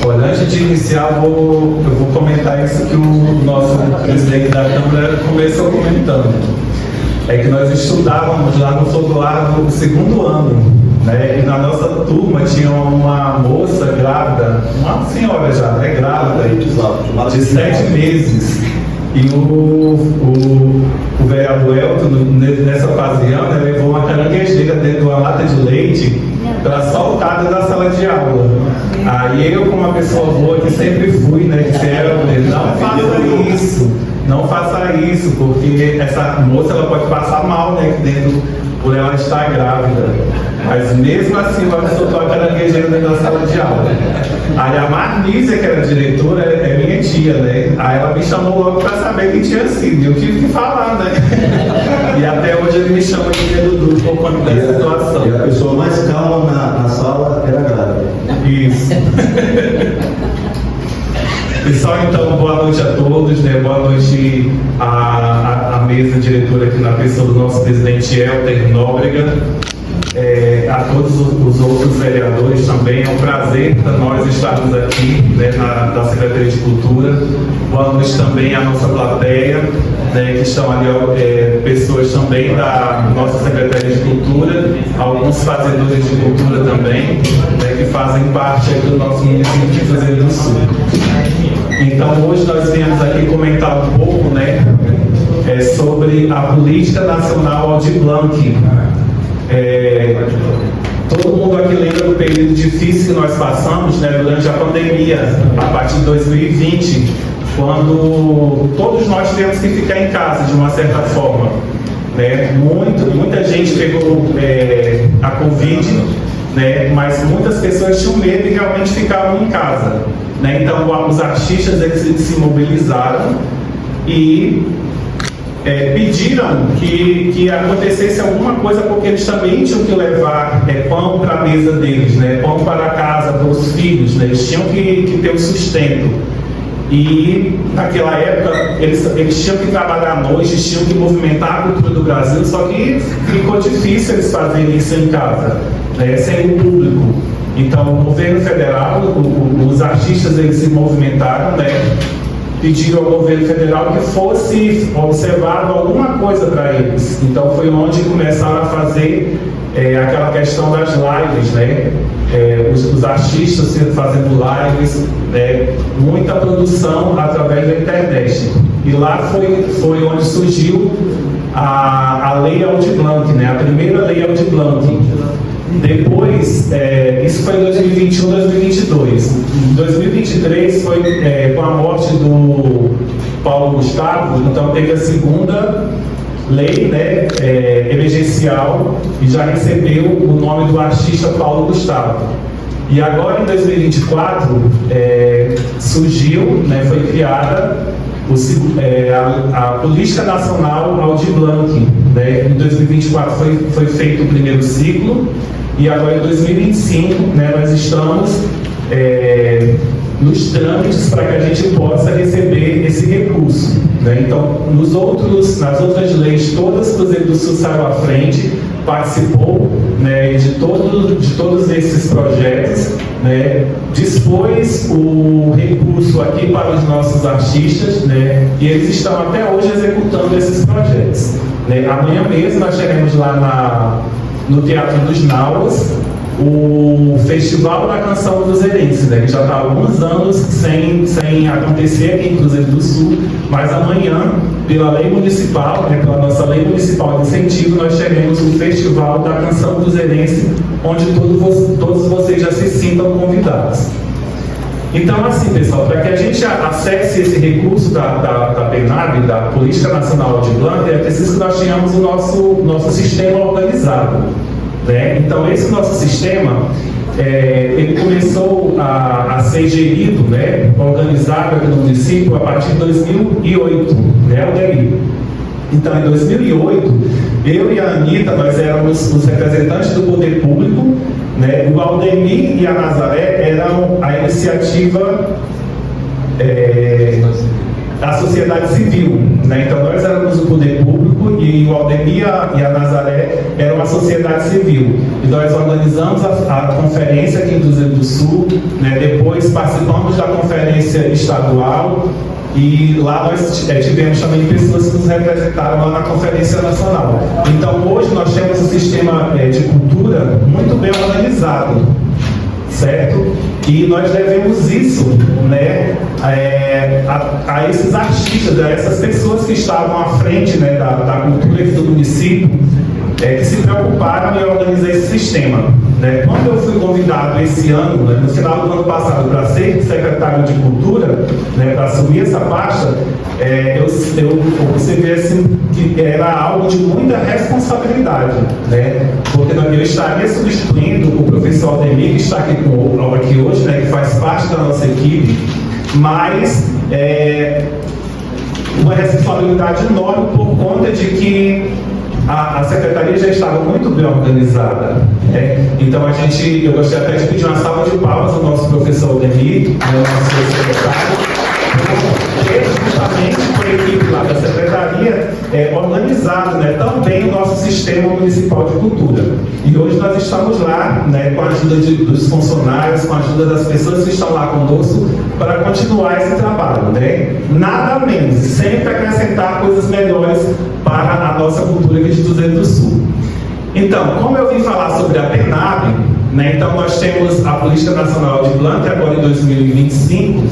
Olha, antes de iniciar, eu vou comentar isso que o nosso presidente da Câmara começou comentando. É que nós estudávamos lá no Flodoar no segundo ano, né? E na nossa turma tinha uma moça grávida, uma senhora já, né? Grávida, de 7 meses. E o vereador Elton, nessa ocasião, né, levou uma caranguejeira dentro de uma lata de leite para soltar da sala de aula. Aí eu, como uma pessoa boa que sempre fui, né, disseram, não faça isso, não faça isso, porque essa moça ela pode passar mal, né, aqui dentro, por ela estar grávida. Mas mesmo assim, ela soltou a caranguejeira dentro da sala de aula. Aí a Marnísia, que era diretora, é minha tia, né? Aí ela me chamou logo para saber quem tinha sido. E eu tive que falar, né? E até hoje ele me chama de dedo duro por conta dessa situação. E a pessoa mais calma na sala era grávida. Isso. Pessoal, então, boa noite a todos, né? Boa noite à mesa diretora aqui na pessoa do nosso presidente Helder Nóbrega. A todos os outros vereadores também, é um prazer para nós estarmos aqui, né, da Secretaria de Cultura. Boa noite também à nossa plateia, né, que estão ali pessoas também da nossa Secretaria de Cultura, alguns fazedores de cultura também, né, que fazem parte aqui do nosso município de Cruzeiro do Sul. Então hoje nós viemos aqui comentar um pouco, né, sobre a Política Nacional Aldir Blanc. Todo mundo aqui lembra do período difícil que nós passamos, né, durante a pandemia, a partir de 2020, quando todos nós tivemos que ficar em casa de uma certa forma, né? Muita gente pegou a Covid, né, mas muitas pessoas tinham medo e realmente ficavam em casa, né? Então os artistas eles se mobilizaram e pediram que acontecesse alguma coisa, porque eles também tinham que levar pão para a mesa deles, né? Pão para casa, para os filhos, né? Eles tinham que ter o sustento. E naquela época eles tinham que trabalhar à noite, eles tinham que movimentar a cultura do Brasil, só que ficou difícil eles fazerem isso em casa, né? Sem o público. Então o governo federal, os artistas eles se movimentaram, né? Pediram ao governo federal que fosse observado alguma coisa para eles. Então foi onde começaram a fazer aquela questão das lives, né? Os artistas fazendo lives, muita produção através da internet. E lá foi onde surgiu a Lei Aldir Blanc, né? A primeira Lei Aldir Blanc. Depois, isso foi em 2021, 2022. Em 2023 foi com a morte do Paulo Gustavo, então teve a segunda lei, né, emergencial, e já recebeu o nome do artista Paulo Gustavo. E agora em 2024 surgiu, né, foi criada a Política Nacional Aldir Blanc, né? Em 2024 foi feito o primeiro ciclo. E agora em 2025, né, nós estamos nos trâmites para que a gente possa receber esse recurso, né? Então, nas outras leis, todas, Cruzeiro do Sul saiu à frente, participou, né, de todos esses projetos, né, dispôs o recurso aqui para os nossos artistas, né, e eles estão até hoje executando esses projetos, né? Amanhã mesmo nós teremos lá no Teatro dos Nauas o Festival da Canção Cruzeirense, né, que já está há alguns anos sem acontecer aqui em Cruzeiro do Sul, mas amanhã, pela lei municipal, né, pela nossa lei municipal de incentivo, nós teremos o Festival da Canção Cruzeirense, onde todos vocês já se sintam convidados. Então, assim, pessoal, para que a gente acesse esse recurso da PNAB, da Política Nacional Aldir Blanc, é preciso que nós tenhamos o nosso sistema organizado, né? Então, esse nosso sistema, ele começou a ser gerido, né, organizado aqui no município a partir de 2008, né, Aldeir? Então, em 2008, eu e a Anitta, nós éramos os representantes do poder público, né? O Aldemir e a Nazaré eram a iniciativa a sociedade civil, né? Então nós éramos o poder público e o Aldemir e a Nazaré eram a sociedade civil. E nós organizamos a conferência aqui em Cruzeiro do Sul, né? Depois participamos da conferência estadual e lá nós tivemos também pessoas que nos representaram lá na Conferência Nacional. Então hoje nós temos um sistema de cultura muito bem organizado, certo? E nós devemos isso, né, a esses artistas, a essas pessoas que estavam à frente, né, da cultura aqui do município, que se preocuparam em organizar esse sistema. Né? Quando eu fui convidado esse ano, né, no final do ano passado, para ser secretário de Cultura, né, para assumir essa pasta, eu observei assim, que era algo de muita responsabilidade, né? Porque eu estaria substituindo o professor Aldemir, que está aqui hoje, né, que faz parte da nossa equipe, mas uma responsabilidade enorme por conta de que a secretaria já estava muito bem organizada, né? Então eu gostaria até de pedir uma salva de palmas ao nosso professor Aldemir, nosso secretário, justamente por a equipe lá da secretaria organizado, né, também o nosso sistema municipal de cultura. E hoje nós estamos lá, né, com a ajuda dos funcionários, com a ajuda das pessoas que estão lá conosco, para continuar esse trabalho, né? Nada menos, sempre acrescentar coisas melhores para a nossa cultura aqui de Cruzeiro do Sul. Então, como eu vim falar sobre a PENAB, né, então nós temos a Política Nacional de Planta agora em 2025.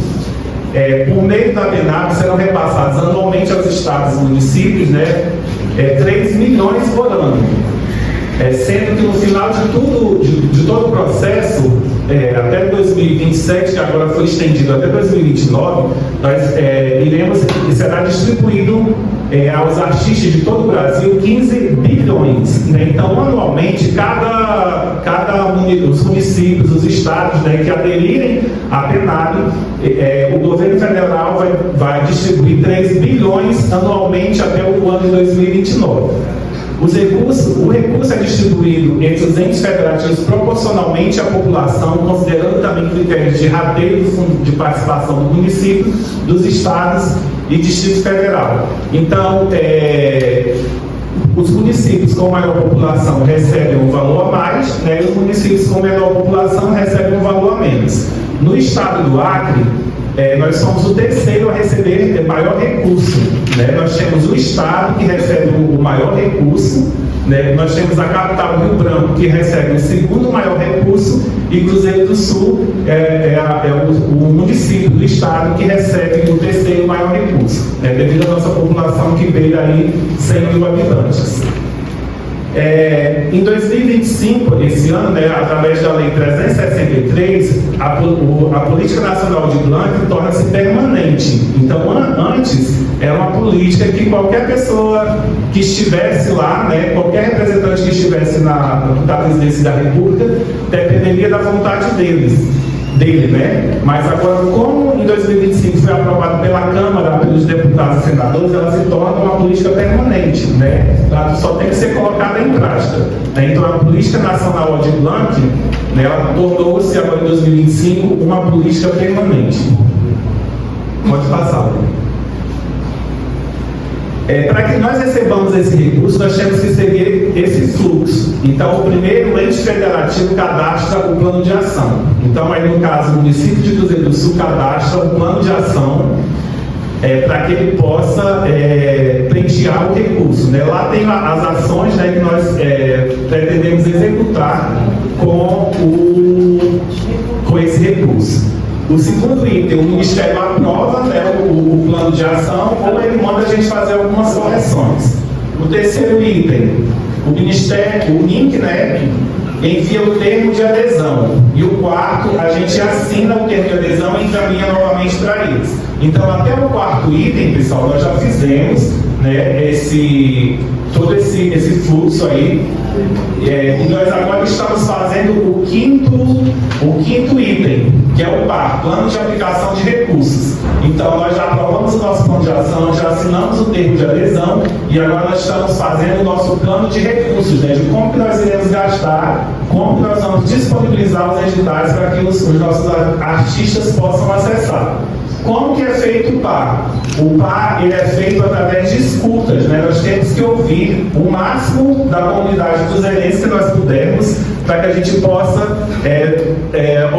Por meio da PENAB serão repassados anualmente aos estados e municípios, né, 3 milhões por ano. Sendo que no final de todo o processo, até 2027, que agora foi estendido até 2029, nós será distribuído aos artistas de todo o Brasil 15 bilhões. Né? Então, anualmente, os municípios, os estados, né, que aderirem à PENAB, o governo federal vai distribuir 3 bilhões anualmente até o ano de 2029. O recurso é distribuído entre os entes federativos proporcionalmente à população, considerando também critérios de rateio de participação do município, dos estados e Distrito Federal. Então, os municípios com maior população recebem um valor a mais, né, e os municípios com menor população recebem um valor a menos. No estado do Acre, nós somos o terceiro a receber maior recurso. Né? Nós temos o estado que recebe o maior recurso, né? Nós temos a capital Rio Branco que recebe o segundo maior recurso e Cruzeiro do Sul o município do estado que recebe o terceiro maior recurso, né? Devido à nossa população que beira aí 100 mil habitantes. Em 2025, esse ano, né, através da Lei 363, a Política Nacional de Blanc torna-se permanente. Então, antes, era uma política que qualquer pessoa que estivesse lá, né, qualquer representante que estivesse na presidência da República, dependeria da vontade dele, né? Mas agora, como em 2025 foi aprovado pela Câmara, pelos deputados e senadores, ela se torna uma política permanente, né? Ela só tem que ser colocada em prática, né? Então, a Política Nacional Aldir Blanc, né, ela tornou-se agora em 2025 uma política permanente. Pode passar. Para que nós recebamos esse recurso, nós temos que seguir esse fluxo. Então, o primeiro, o ente federativo cadastra o plano de ação. Então, aí no caso, o município de Cruzeiro do Sul cadastra o plano de ação para que ele possa pleitear o recurso. Né? Lá tem as ações, né, que nós pretendemos executar com esse recurso. O segundo item, o Ministério aprova, né, o plano de ação, ou ele manda a gente fazer algumas correções. O terceiro item, o Ministério, o INC, né, envia o termo de adesão. E o quarto, a gente assina o termo de adesão e encaminha novamente para eles. Então, até o quarto item, pessoal, nós já fizemos, né, todo esse fluxo aí. E nós agora estamos fazendo o quinto item, que é o PAR, Plano de Aplicação de Recursos. Então, nós já aprovamos o nosso plano de ação, já assinamos o termo de adesão e agora nós estamos fazendo o nosso plano de recursos, né, de como que nós iremos gastar, como que nós vamos disponibilizar os editais para que os nossos artistas possam acessar. Como que é feito o PAR? O PAR ele é feito através de escutas, né? Nós temos que ouvir o máximo da comunidade cruzeirense que nós pudermos, para que a gente possa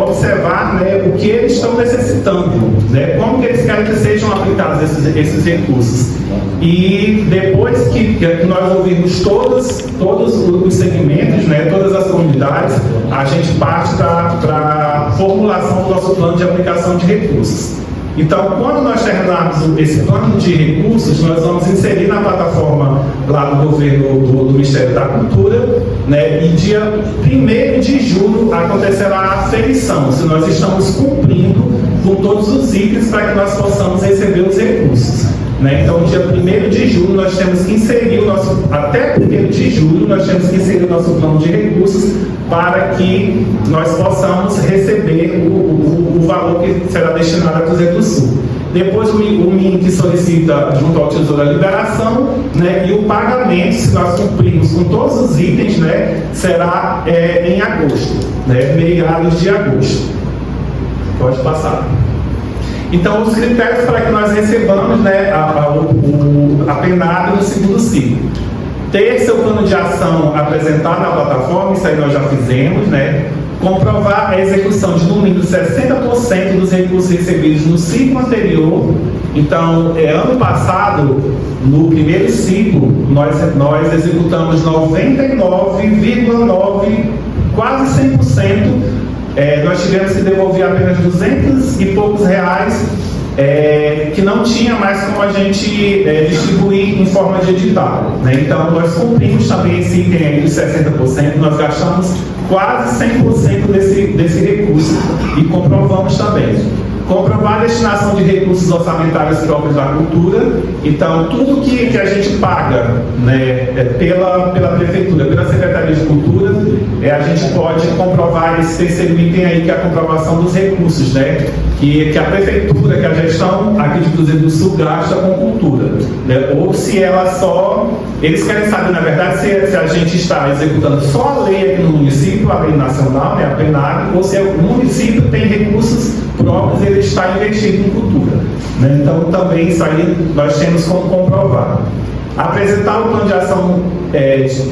observar, né, o que eles estão necessitando, né? Como que eles querem que sejam aplicados esses recursos. E depois que nós ouvirmos todos os segmentos, né, todas as comunidades, a gente parte para a formulação do nosso plano de aplicação de recursos. Então, quando nós terminarmos esse plano de recursos, nós vamos inserir na plataforma lá do governo do Ministério da Cultura, né, e dia 1º de julho acontecerá a aferição, se nós estamos cumprindo com todos os itens para que nós possamos receber os recursos. Né? Então, dia 1º de julho, nós temos que inserir até 1º de julho, nós temos que inserir o nosso plano de recursos para que nós possamos receber o valor que será destinado a Cruzeiro do Sul. Depois o MINC solicita junto ao Tesouro a liberação, né, e o pagamento, se nós cumprirmos com todos os itens, né, será em agosto, né, meados de agosto. Pode passar. Então, os critérios para que nós recebamos, né, a penada no segundo ciclo. Ter seu plano de ação apresentado na plataforma, isso aí nós já fizemos, né? Comprovar a execução de no mínimo 60% dos recursos recebidos no ciclo anterior. Então, ano passado, no primeiro ciclo, nós executamos 99,9%, quase 100%. Nós tivemos que devolver apenas 200 e poucos reais, que não tinha mais como a gente distribuir em forma de edital, né? Então, nós cumprimos também esse item aí de 60%, nós gastamos quase 100% desse recurso e comprovamos também. Comprovar a destinação de recursos orçamentários próprios da cultura. Então, tudo que a gente paga, né, pela Prefeitura, pela Secretaria de Cultura, a gente pode comprovar esse terceiro item aí, que é a comprovação dos recursos, né, que a Prefeitura, que a gestão aqui de Cruzeiro do Sul gasta com cultura, né, ou se ela só... Eles querem saber, na verdade, se a gente está executando só a lei aqui no município, a lei nacional, né, a plenária, ou se o município tem recursos próprios e ele está investindo em cultura, né? Então, também isso aí nós temos como comprovar. Apresentar o plano de ação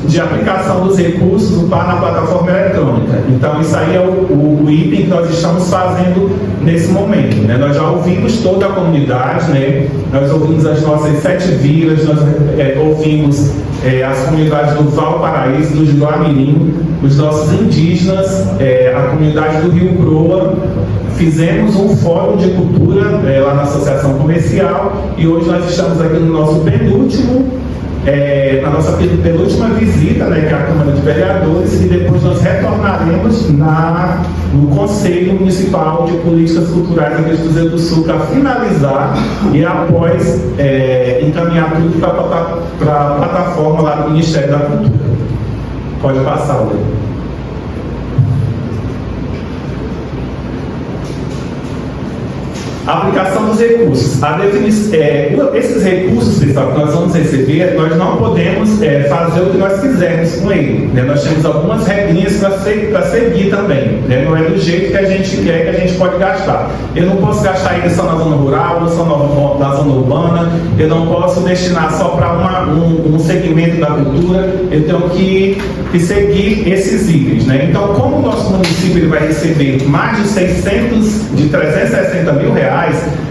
de aplicação dos recursos do PAR na plataforma eletrônica. Então, isso aí é o item que nós estamos fazendo nesse momento, né? Nós já ouvimos toda a comunidade, né? Nós ouvimos as nossas 7 vilas, nós ouvimos as comunidades do Valparaíso, do Juruamirim, os nossos indígenas, a comunidade do Rio Croa. Fizemos um fórum de cultura lá na Associação Comercial e hoje nós estamos aqui no nosso na nossa penúltima visita, né, que é a Câmara de Vereadores, e depois nós retornaremos no Conselho Municipal de Políticas Culturais aqui de Cruzeiro do Sul para finalizar e após encaminhar tudo para a plataforma lá do Ministério da Cultura. Pode passar, Léo. A aplicação dos recursos. Esses recursos, pessoal, que nós vamos receber, nós não podemos fazer o que nós quisermos com ele, né? Nós temos algumas regrinhas para seguir também, né? Não é do jeito que a gente quer que a gente pode gastar. Eu não posso gastar ele só na zona rural, ou só na zona urbana, eu não posso destinar só para um segmento da cultura, eu tenho que seguir esses itens, né? Então, como o nosso município ele vai receber mais de 360 mil reais,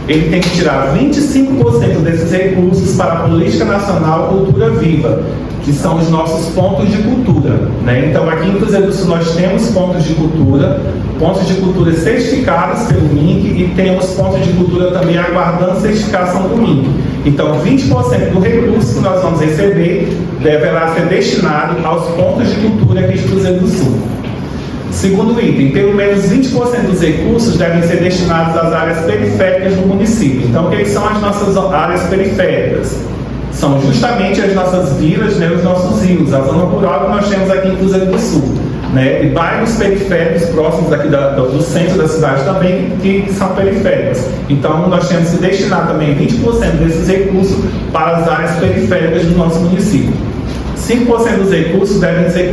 ele tem que tirar 25% desses recursos para a Política Nacional Cultura Viva, que são os nossos pontos de cultura, né? Então, aqui em Cruzeiro do Sul nós temos pontos de cultura certificados pelo MINC e temos pontos de cultura também aguardando certificação do MINC. Então, 20% do recurso que nós vamos receber deverá ser destinado aos pontos de cultura aqui de Cruzeiro do Sul. Segundo item, pelo menos 20% dos recursos devem ser destinados às áreas periféricas do município. Então, o que são as nossas áreas periféricas? São justamente as nossas vilas, né, os nossos rios, a zona rural que nós temos aqui em Cruzeiro do Sul, né, e bairros periféricos próximos aqui do centro da cidade também, que são periféricos. Então, nós temos que destinar também 20% desses recursos para as áreas periféricas do nosso município. 5% dos recursos devem ser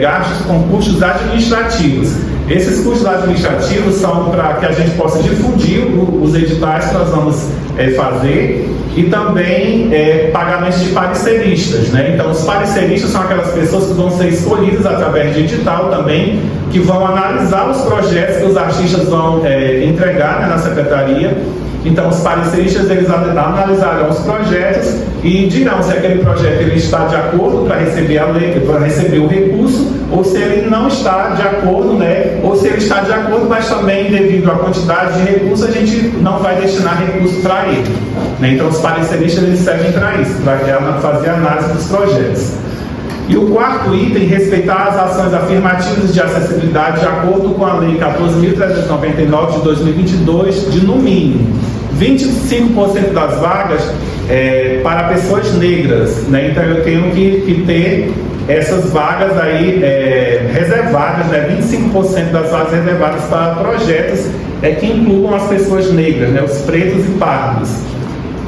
gastos com custos administrativos. Esses custos administrativos são para que a gente possa difundir os editais que nós vamos fazer e também pagamentos de pareceristas, né? Então, os pareceristas são aquelas pessoas que vão ser escolhidas através de edital também, que vão analisar os projetos que os artistas vão entregar, né, na secretaria. Então, os pareceristas, eles analisarão os projetos e dirão se aquele projeto ele está de acordo para receber a lei, para receber o recurso, ou se ele não está de acordo, né? Ou se ele está de acordo, mas também devido à quantidade de recursos, a gente não vai destinar recurso para ele, né? Então, os pareceristas, eles servem para isso, para fazer a análise dos projetos. E o quarto item, respeitar as ações afirmativas de acessibilidade de acordo com a Lei 14.399 de 2022, de no mínimo 25% das vagas para pessoas negras, né? Então eu tenho que ter essas vagas aí reservadas, né? 25% das vagas reservadas para projetos que incluam as pessoas negras, né? Os pretos e pardos.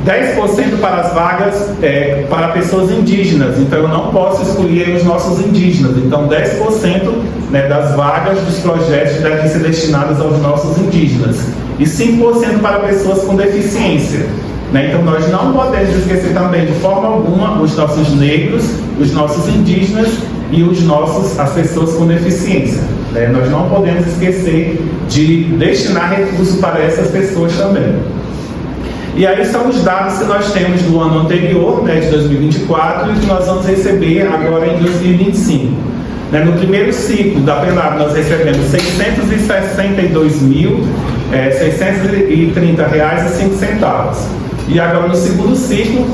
10% para as vagas para pessoas indígenas, então eu não posso excluir os nossos indígenas, então 10%, né, das vagas dos projetos devem ser destinadas aos nossos indígenas, e 5% para pessoas com deficiência, né? Então nós não podemos esquecer também de forma alguma os nossos negros, os nossos indígenas e as pessoas com deficiência, né? Nós não podemos esquecer de destinar recursos para essas pessoas também. E aí são os dados que nós temos do ano anterior, né, de 2024, e que nós vamos receber agora em 2025. Né, no primeiro ciclo da PENAB nós recebemos R$ 662.630,05. E agora no segundo ciclo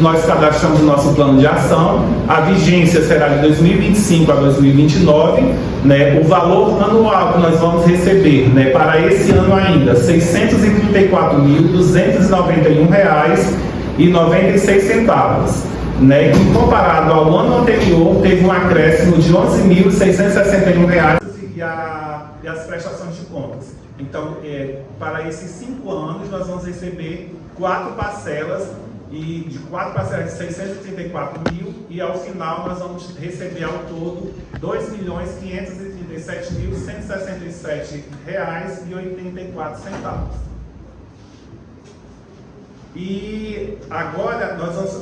nós cadastramos o nosso plano de ação. A vigência será de 2025 a 2029, né? O valor anual que nós vamos receber, né, para esse ano ainda, R$ 634.299,96, né? Que comparado ao ano anterior teve um acréscimo de R$ 11.661 e as prestações de contas. Então, para esses 5 anos, nós vamos receber 4 parcelas, e de 4 parcelas de 634 mil, e ao final nós vamos receber ao todo R$ 2.537.167,84. E agora nós vamos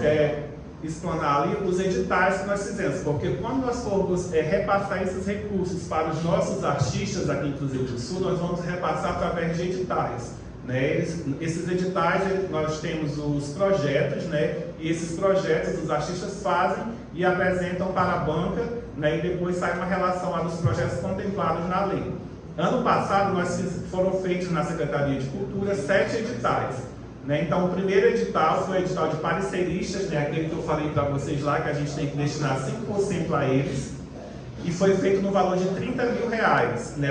explanar ali os editais que nós fizemos, porque quando nós formos repassar esses recursos para os nossos artistas aqui em Cruzeiro do Sul, nós vamos repassar através de editais, né? Esses editais, nós temos os projetos, né? E esses projetos os artistas fazem e apresentam para a banca, né? E depois sai uma relação lá dos projetos contemplados na lei. Ano passado foram feitos na Secretaria de Cultura 7 editais. Né? Então, o primeiro edital foi o edital de pareceristas, né? Aquele que eu falei para vocês lá, que a gente tem que destinar 5% a eles, e foi feito no valor de R$ 30 mil. Né?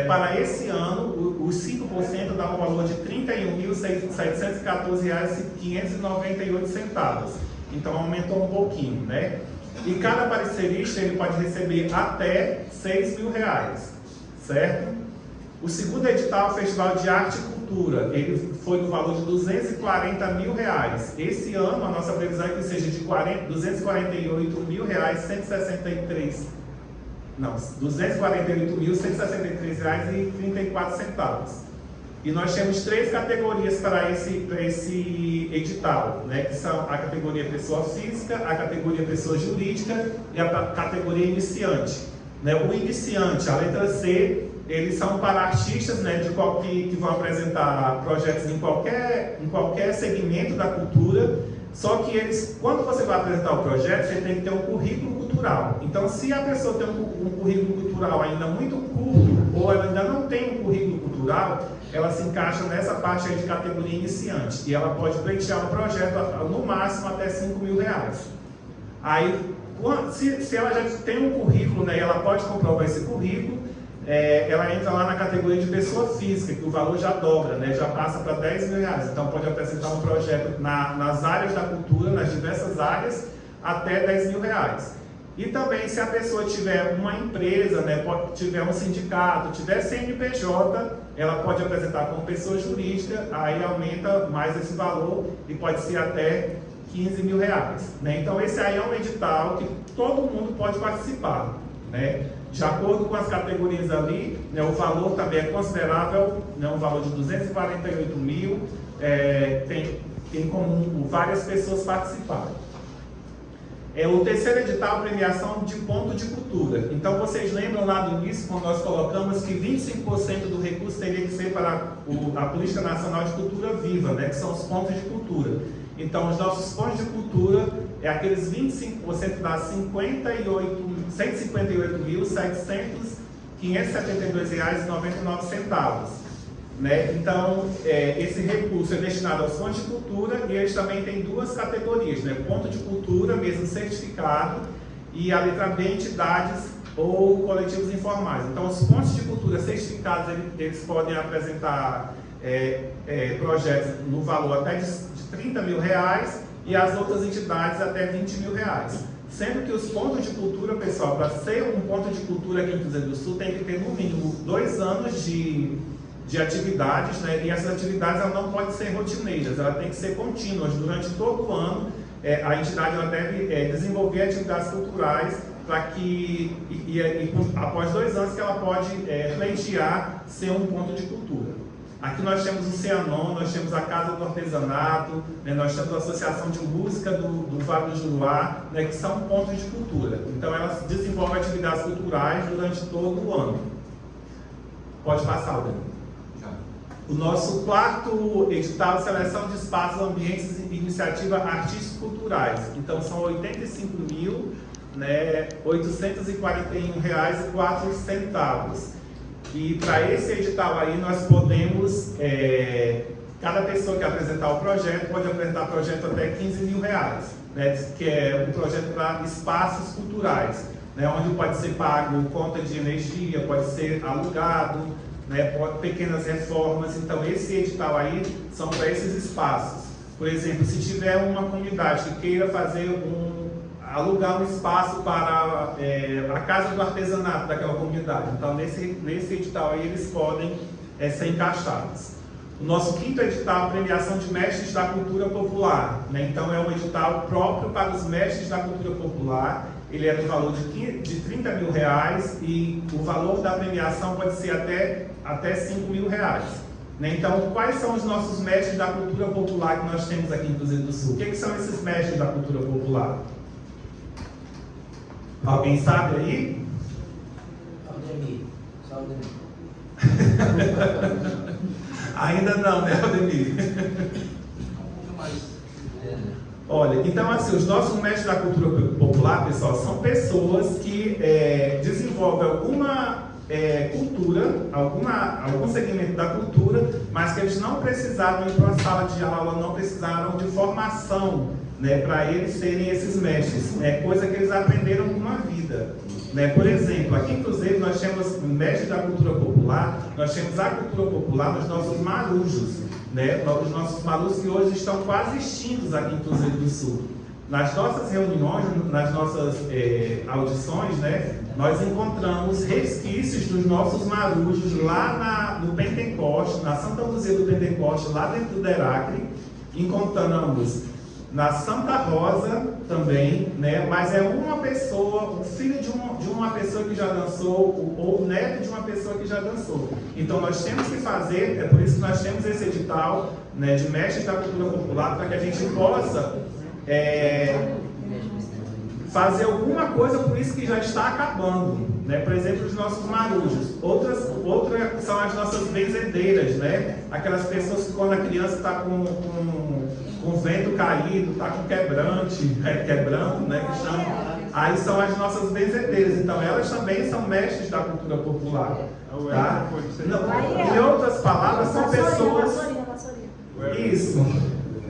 Para esse ano, os 5% dá um valor de R$ 31.714,598. Então, aumentou um pouquinho, né? E cada parecerista ele pode receber até R$ 6 mil, certo? O segundo edital, o Festival de Arte e Cultura, ele foi no valor de R$ 240 mil. Esse ano, a nossa previsão é que seja de R$ 248.163,34. E nós temos 3 categorias para esse edital, né? Que são a categoria pessoa física, a categoria pessoa jurídica e a categoria iniciante. Né? O iniciante, a letra C, eles são para artistas, né, que vão apresentar projetos em qualquer segmento da cultura, só que quando você vai apresentar o projeto, você tem que ter um currículo cultural. Então, se a pessoa tem um currículo cultural ainda muito curto, ou ela ainda não tem um currículo cultural, ela se encaixa nessa parte aí de categoria iniciante, e ela pode pleitear um projeto no máximo até R$ 5 mil. Aí, se ela já tem um currículo, né, e ela pode comprovar esse currículo, ela entra lá na categoria de pessoa física, que o valor já dobra, né? Já passa para R$ 10 mil. Então pode apresentar um projeto nas áreas da cultura, nas diversas áreas, até R$ 10 mil. E também, se a pessoa tiver uma empresa, né, tiver um sindicato, tiver CNPJ, ela pode apresentar como pessoa jurídica, aí aumenta mais esse valor e pode ser até R$ 15 mil. Né? Então esse aí é um edital que todo mundo pode participar. Né? De acordo com as categorias ali, né, o valor também é considerável, né, um valor de 248 mil, tem como várias pessoas participarem. O terceiro edital, premiação de ponto de cultura. Então, vocês lembram lá do início, quando nós colocamos que 25% do recurso teria que ser para a Política Nacional de Cultura Viva, né, que são os pontos de cultura. Então, os nossos pontos de cultura é aqueles 25% das R$ 158.572,572,99. Né? Então, esse recurso é destinado aos pontos de cultura e eles também têm duas categorias, né? Ponto de cultura, mesmo certificado, e a letra B, entidades ou coletivos informais. Então, os pontos de cultura certificados, eles podem apresentar projetos no valor até de R$30 mil e as outras entidades até R$20 mil. Sendo que os pontos de cultura, pessoal, para ser um ponto de cultura aqui em Cruzeiro do Sul, tem que ter no mínimo 2 anos de atividades, né? E essas atividades elas não podem ser rotineiras, elas têm que ser contínuas. Durante todo o ano, a entidade ela deve desenvolver atividades culturais para que, após 2 anos, que ela pode pleitear ser um ponto de cultura. Aqui nós temos o Cianon, nós temos a Casa do Artesanato, né? Nós temos a Associação de Música do Vale do Juruá, né? Que são pontos de cultura. Então elas desenvolvem atividades culturais durante todo o ano. Pode passar, Dani. O nosso quarto edital, seleção de espaços, ambientes e iniciativa artístico-culturais. Então, são R$ 85.841,04. E para esse edital aí, nós podemos, cada pessoa que apresentar o projeto, pode apresentar projeto até R$ 15 mil, né, que é um projeto para espaços culturais, né, onde pode ser pago conta de energia, pode ser alugado, né, pequenas reformas. Então, esse edital aí são para esses espaços. Por exemplo, se tiver uma comunidade que queira alugar um espaço para a Casa do Artesanato daquela comunidade, então nesse edital aí eles podem ser encaixados. O nosso quinto edital, premiação de mestres da cultura popular, né? Então é um edital próprio para os mestres da cultura popular. Ele é no valor de R$ 30 mil e o valor da premiação pode ser até R$ 5 mil. Né? Então, quais são os nossos mestres da cultura popular que nós temos aqui em Cruzeiro do Sul? O que são esses mestres da cultura popular? Alguém sabe aí? Aldemir. Ainda não, né, Aldemir? Olha, então assim, os nossos mestres da cultura popular, pessoal, são pessoas que desenvolvem alguma cultura, algum segmento da cultura, mas que eles não precisaram ir para uma sala de aula, não precisaram de formação, né, para eles serem esses mestres, coisa que eles aprenderam com uma vida. Né? Por exemplo, aqui em Cruzeiro nós temos mestres da cultura popular, nós temos a cultura popular nos nossos marujos, né? Os nossos marujos que hoje estão quase extintos aqui em Cruzeiro do Sul. Nas nossas reuniões, nas nossas audições, né, nós encontramos resquícios dos nossos marujos lá no Pentecoste, na Santa Luzia do Pentecoste, lá dentro do Deracre. Encontramos na Santa Rosa também, né? Mas é uma pessoa, um filho de uma pessoa que já dançou, ou neto de uma pessoa que já dançou. Então nós temos que fazer, é por isso que nós temos esse edital, né, de mestres da cultura popular, para que a gente possa fazer alguma coisa por isso que já está acabando, né? Por exemplo, os nossos marujos. Outras são as nossas benzedeiras, né? Aquelas pessoas que quando a criança está com o vento caído, está com quebrando, né? Que chama. Aí são as nossas benzedeiras. Então elas também são mestres da cultura popular. Tá? Não, em outras palavras, são pessoas. Isso.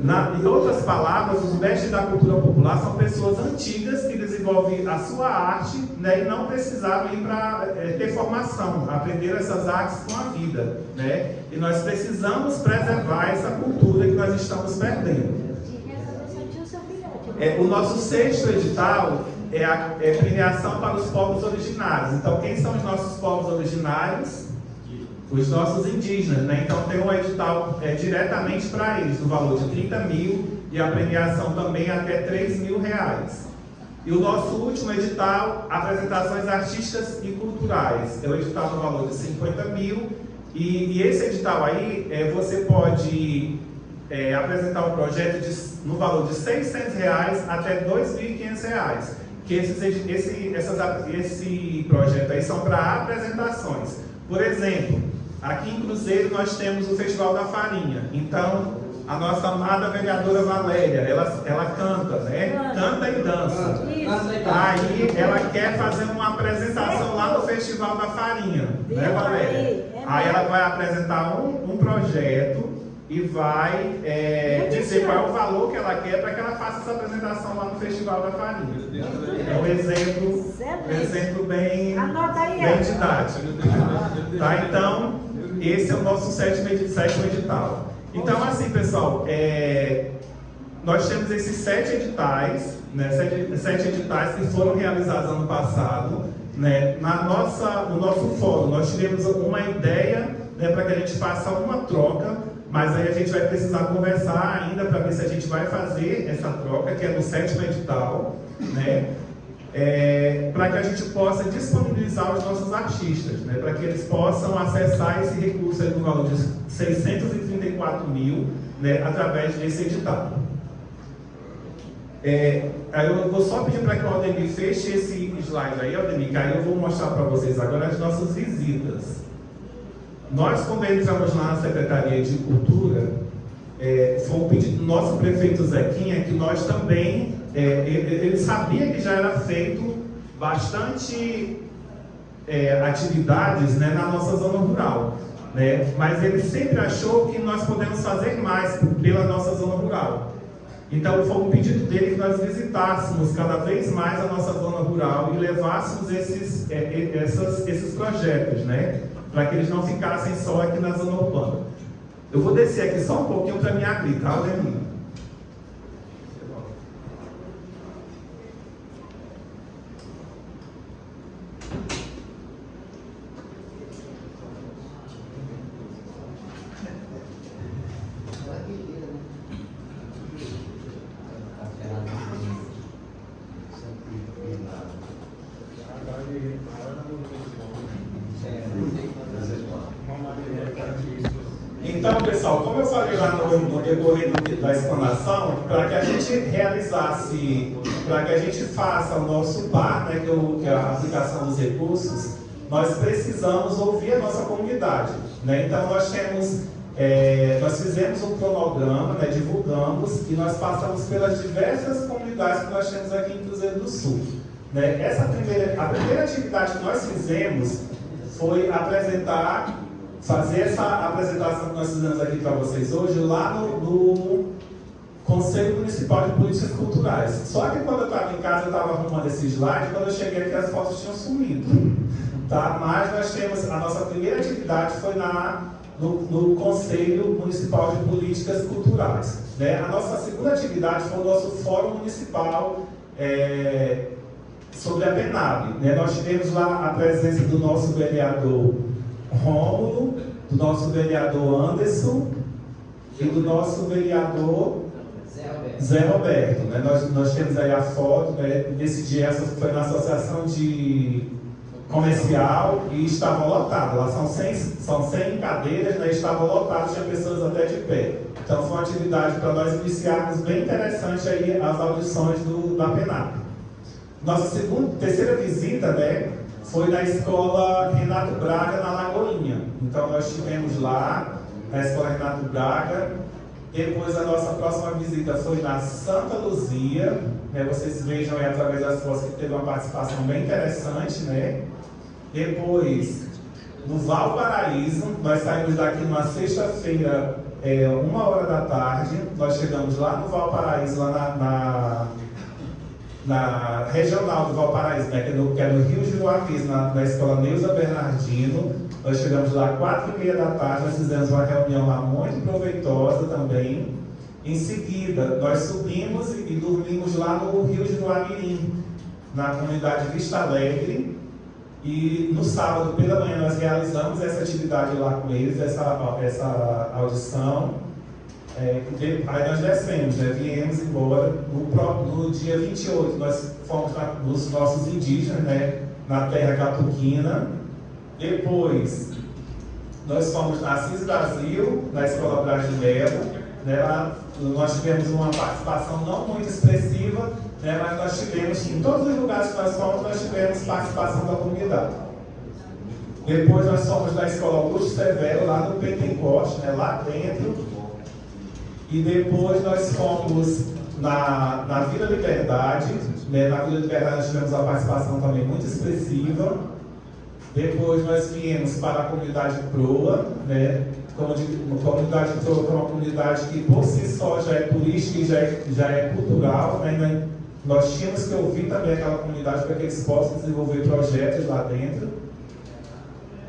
Em outras palavras, os mestres da cultura popular são pessoas antigas que desenvolvem a sua arte, né, e não precisaram ir para ter formação, aprender essas artes com a vida, né? E nós precisamos preservar essa cultura que nós estamos perdendo. O nosso sexto edital é a premiação para os povos originários. Então, quem são os nossos povos originários? Os nossos indígenas, né? Então tem um edital diretamente para eles, no valor de 30 mil e a premiação também até 3 mil reais. E o nosso último edital, apresentações artísticas e culturais. É o edital no valor de 50 mil. E esse edital aí, você pode apresentar um projeto no valor de R$600 até R$2.500. Que esse projeto aí são para apresentações. Por exemplo, aqui em Cruzeiro nós temos o Festival da Farinha. Então, a nossa amada vereadora Valéria, ela canta, né? Canta e dança. Aí ela quer fazer uma apresentação lá no Festival da Farinha, né, Valéria? Aí ela vai apresentar um projeto e vai dizer qual é o valor que ela quer para que ela faça essa apresentação lá no Festival da Farinha. É um exemplo bem didático. Tá? Então, esse é o nosso sétimo edital. Então, assim, pessoal, nós temos esses 7 editais, né, 7 editais que foram realizados ano passado, né, no nosso fórum. Nós tivemos uma ideia, né, para que a gente faça uma troca, mas aí a gente vai precisar conversar ainda para ver se a gente vai fazer essa troca, que é no 7º edital, né, para que a gente possa disponibilizar os nossos artistas, né, para que eles possam acessar esse recurso aí no valor de 634 mil, né, através desse edital. Aí eu vou só pedir para que o Aldemir feche esse slide aí, Aldemir, que aí eu vou mostrar para vocês agora as nossas visitas. Nós, quando entramos lá na Secretaria de Cultura, foi um pedido do nosso prefeito Zequinha, que nós também, ele sabia que já era feito bastante atividades, né, na nossa zona rural, né, mas ele sempre achou que nós podemos fazer mais pela nossa zona rural. Então foi um pedido dele que nós visitássemos cada vez mais a nossa zona rural e levássemos esses projetos, né, para que eles não ficassem só aqui na zona urbana. Eu vou descer aqui só um pouquinho para me abrir, tá, Aldemir? Então, pessoal, como eu falei lá no decorrer da explanação, para que a gente realizasse, para que a gente faça o nosso PAR, né, que é a aplicação dos recursos, nós precisamos ouvir a nossa comunidade, né? Então, nós fizemos um cronograma, né, divulgamos, e nós passamos pelas diversas comunidades que nós temos aqui em Cruzeiro do Sul, né? A primeira atividade que nós fizemos foi fazer essa apresentação que nós fizemos aqui para vocês hoje lá no Conselho Municipal de Políticas Culturais. Só que quando eu estava em casa, eu estava arrumando esse slide, quando eu cheguei aqui as fotos tinham sumido. Tá? Mas nós temos, a nossa primeira atividade foi no Conselho Municipal de Políticas Culturais. Né? A nossa segunda atividade foi o nosso Fórum Municipal sobre a PENAB. Né? Nós tivemos lá a presença do nosso vereador Rômulo, do nosso vereador Anderson e do nosso vereador Zé Roberto. Né? Nós temos aí a foto, né? Nesse dia essa foi na Associação de Comercial e estava lotada. Lá são 100 cadeiras, né? Estava lotado, tinha pessoas até de pé. Então foi uma atividade para nós iniciarmos bem interessante aí as audições da PENAB. Nossa terceira visita, né, foi na Escola Renato Braga, na Lagoinha. Então nós estivemos lá, na Escola Renato Braga. Depois a nossa próxima visita foi na Santa Luzia. Né, vocês vejam aí através das fotos que teve uma participação bem interessante, né? Depois, no Valparaíso, nós saímos daqui numa sexta-feira, 13h, nós chegamos lá no Valparaíso, lá na regional do Valparaíso, né, que é no Rio Juruápis, na Escola Neuza Bernardino. Nós chegamos lá às 4h30, nós fizemos uma reunião lá muito proveitosa também. Em seguida, nós subimos e dormimos lá no Rio Juruamirim, na comunidade Vista Alegre. E no sábado pela manhã nós realizamos essa atividade lá com eles, essa audição. Aí nós descemos, né? Viemos embora no dia 28, nós fomos nos nossos indígenas, né? Na terra catuquina. Depois, nós fomos na Assis Brasil, na Escola Braz de Melo, né? Lá nós tivemos uma participação não muito expressiva, né? Mas nós tivemos, em todos os lugares que nós fomos, nós tivemos participação da comunidade. Depois nós fomos na Escola Augusto Severo, lá no Pentecoste, né? Lá dentro. E depois nós fomos na Vila Liberdade, né? Na Vila Liberdade nós tivemos uma participação também muito expressiva. Depois nós viemos para a comunidade Proa, né? A comunidade Proa é uma comunidade que por si só já é turística e já é cultural, né? Nós tínhamos que ouvir também aquela comunidade para que eles possam desenvolver projetos lá dentro.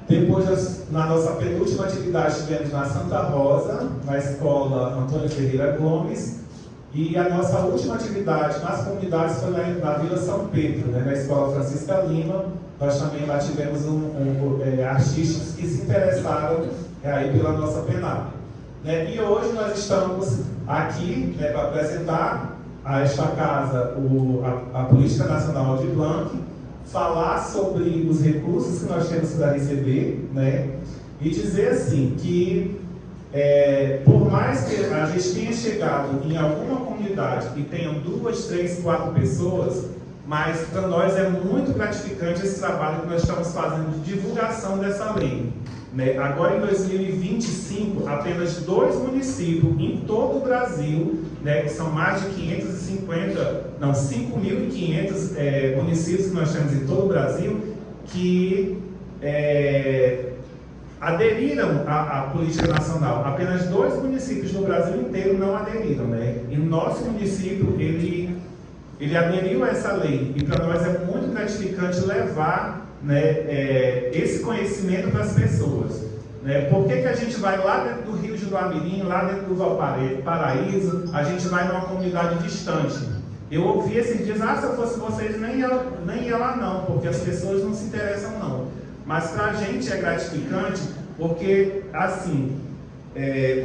Depois, na nossa penúltima atividade, estivemos na Santa Rosa, na Escola Antônio Ferreira Gomes. E a nossa última atividade nas comunidades foi na Vila São Pedro, né, na Escola Francisca Lima. Nós também lá tivemos artistas que se interessaram aí pela nossa PENAB. Né? E hoje nós estamos aqui, né, para apresentar a esta casa a Política Nacional de Blanc, falar sobre os recursos que nós temos para receber, né? E dizer assim que por mais que a gente tenha chegado em alguma comunidade e tenham 2, 3, 4 pessoas, mas para nós é muito gratificante esse trabalho que nós estamos fazendo de divulgação dessa lei. Né? Agora em 2025, apenas 2 municípios em todo o Brasil, né, que são mais de 5.500 municípios que nós temos em todo o Brasil, que aderiram à política nacional. Apenas 2 municípios no Brasil inteiro não aderiram, né? E o nosso município, ele aderiu a essa lei. E para nós é muito gratificante levar, né, esse conhecimento para as pessoas. Né? Por que a gente vai lá dentro do Rio de Guamirim, lá dentro do Valparaíso, a gente vai numa comunidade distante? Eu ouvi esses dias, se eu fosse vocês, nem ia lá não, porque as pessoas não se interessam não. Mas para a gente é gratificante, porque, assim,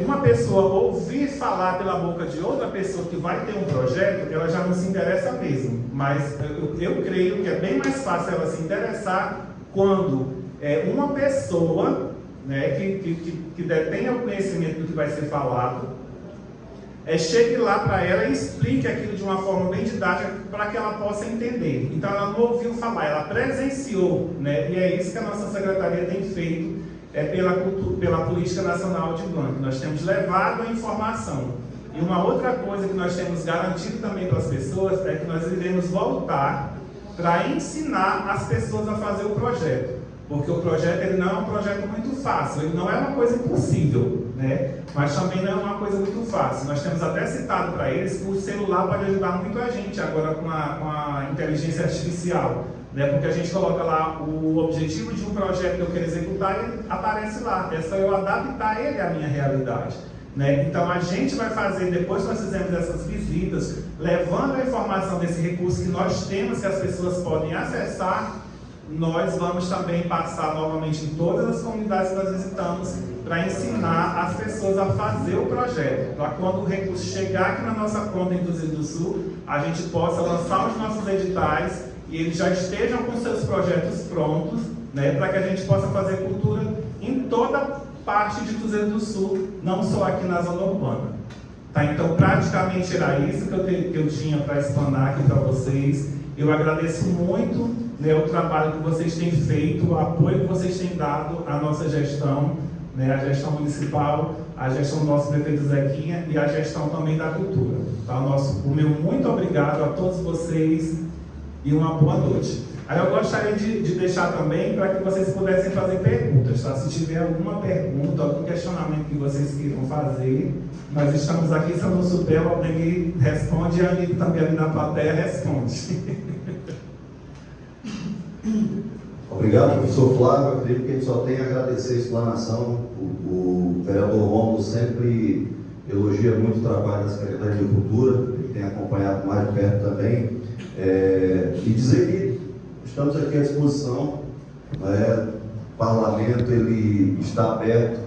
uma pessoa ouvir falar pela boca de outra pessoa que vai ter um projeto, ela já não se interessa mesmo. Mas eu creio que é bem mais fácil ela se interessar quando uma pessoa, né, que detém o conhecimento do que vai ser falado, chegue lá para ela e explique aquilo de uma forma bem didática para que ela possa entender. Então ela não ouviu falar, ela presenciou, né? E é isso que a nossa secretaria tem feito pela Política Nacional de Blanc. Nós temos levado a informação. E uma outra coisa que nós temos garantido também para as pessoas é que nós iremos voltar para ensinar as pessoas a fazer o projeto. Porque o projeto ele não é um projeto muito fácil, ele não é uma coisa impossível, né? Mas também não é uma coisa muito fácil. Nós temos até citado para eles que o celular pode ajudar muito a gente agora com a inteligência artificial, né? Porque a gente coloca lá o objetivo de um projeto que eu quero executar e ele aparece lá. É só eu adaptar ele à minha realidade. Né? Então a gente vai fazer, depois que nós fizermos essas visitas, levando a informação desse recurso que nós temos, que as pessoas podem acessar, nós vamos também passar novamente em todas as comunidades que nós visitamos para ensinar as pessoas a fazer o projeto, para quando o recurso chegar aqui na nossa conta em Cruzeiro do Sul, a gente possa lançar os nossos editais e eles já estejam com seus projetos prontos, né, para que a gente possa fazer cultura em toda parte de Cruzeiro do Sul, não só aqui na zona urbana. Tá? Então praticamente era isso que eu tinha para explanar aqui para vocês. Eu agradeço muito, né, o trabalho que vocês têm feito, o apoio que vocês têm dado à nossa gestão, né, a gestão municipal, a gestão do nosso prefeito Zequinha e a gestão também da cultura. Tá? O meu muito obrigado a todos vocês e uma boa noite. Aí eu gostaria de deixar também para que vocês pudessem fazer perguntas, tá? Se tiver alguma pergunta, algum questionamento que vocês queiram fazer, nós estamos aqui, se eu não souber, o Aldenir responde e a Anitta também ali na plateia responde. Obrigado, professor Flávio. Eu acredito que a gente só tem a agradecer a explanação. O vereador Rômulo sempre elogia muito o trabalho da Secretaria de Cultura, ele tem acompanhado mais de perto também. E dizer que estamos aqui à disposição, né? O parlamento ele está aberto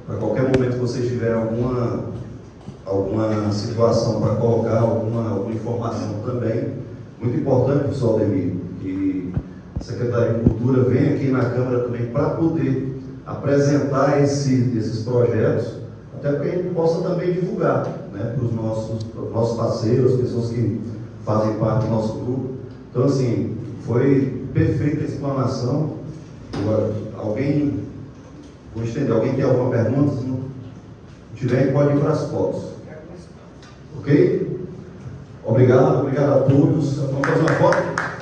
para qualquer momento que vocês tiverem alguma situação para colocar, alguma informação também. Muito importante, professor Aldemir, que a Secretaria de Cultura venha aqui na Câmara também para poder apresentar esses projetos, até para que a gente possa também divulgar, né, para os nossos parceiros, as pessoas que fazem parte do nosso grupo. Então, assim, foi perfeita a explanação. Agora, vou estender, alguém tem alguma pergunta? Se não tiver, pode ir para as fotos. Ok? Obrigado a todos. Vamos fazer uma foto?